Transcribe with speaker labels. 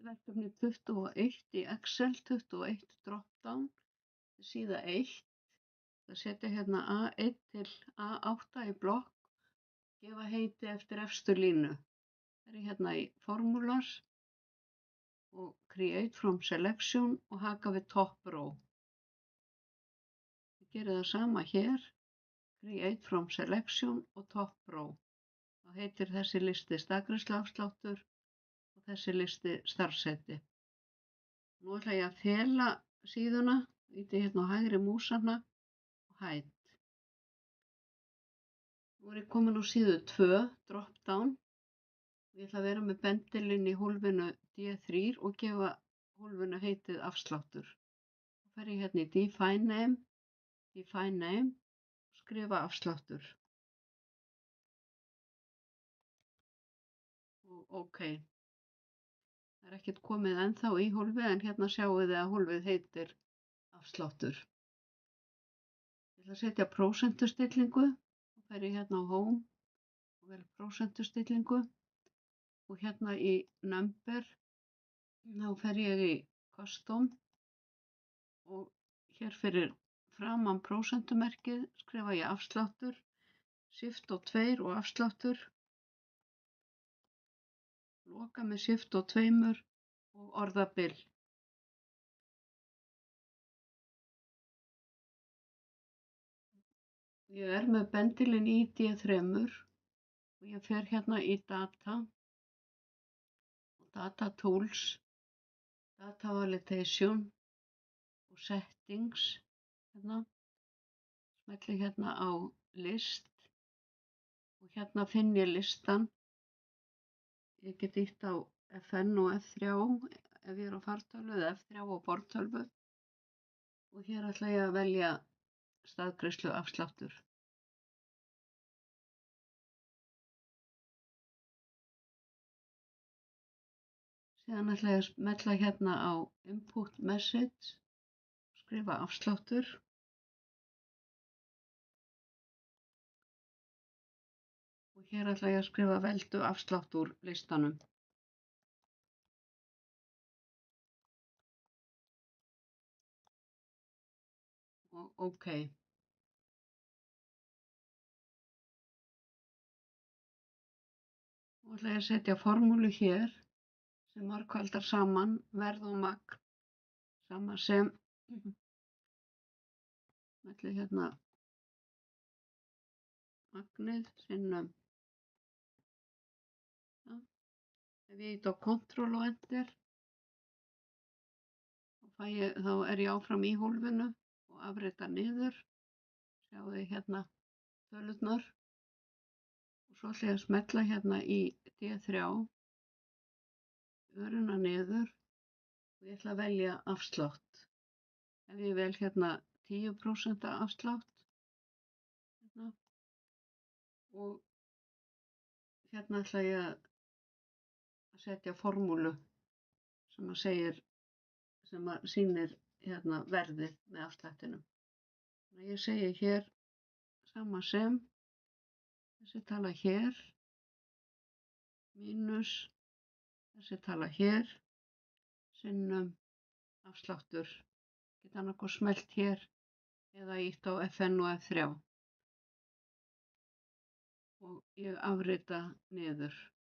Speaker 1: verkefni 21 í Excel, 21 drop-down, síða 1. Það setja hérna A1 til A8 í blokk, gefa heiti eftir efstu línu. Það er hérna í Formulas og Create from Selection og haka við Top Row. Ég geri það sama hér, Create from Selection og Top Row. Þá heitir þessi listi staðgreiðsluafsláttur og þessi listi starfsheiti. Nú ætla ég að fela síðuna, ýti hérna á hægri músana og hide. Nú er ég komin á síðu 2, drop-down. Ég ætla að vera með bendilinn í hólfinu D3 og gefa hólfinu heitið afsláttur. Þá fer ég hérna í Define Name, skrifa afsláttur. Og OK. Það er ekkert komið ennþá í hólfið en hérna sjáum við að hólfið heitir afsláttur. Ég ætla að setja prósentustillingu og fer ég hérna á Home og vel prósentustillingu og hérna í Number þá fer ég í Custom og hér fyrir framan prósentumerkið skrifa ég afsláttur, Shift og 2 og afsláttur, loka með Shift og 2 og orðabil. Ég er með bendilinn í D3 og ég fer hérna í Data og Data Tools, Data Validation og Settings. Hérna. Smelli hérna á List og hérna finn ég listan. Ég get ýtt á FN og F3 ef ég er á fartölvu eða F3 á borðtölvu og hér ætla ég að velja staðgreiðsluafsláttur. Síðan ætla ég að smella hérna á Input Message, skrifa afsláttur. Og hér ætla ég að skrifa veldu afslátt úr listanum. Og OK. Nú ætla ég að setja formúlu hér sem margfaldar saman verð og magn sama sem smelli hérna magnið sinnum. Ja. Ef ég ýti á Ctrl og Enter þá er ég áfram í hólfinu og afrita niður. Sjáðu þið hérna tölurnar. Og svo ætla ég að smella hérna í D3, öruna niður og ég ætla að velja afslátt. Ef ég vel hérna 10% afslátt hérna, og hérna ætla ég að setja formúlu sem sýnir hérna verðið með afslættinum. Þannig að ég segi hér sama sem þessi tala hér mínus þessi tala hér sinnum afsláttur. Get annarkvort smellt hér eða ýtt á FN og F3 og ég afrita niður.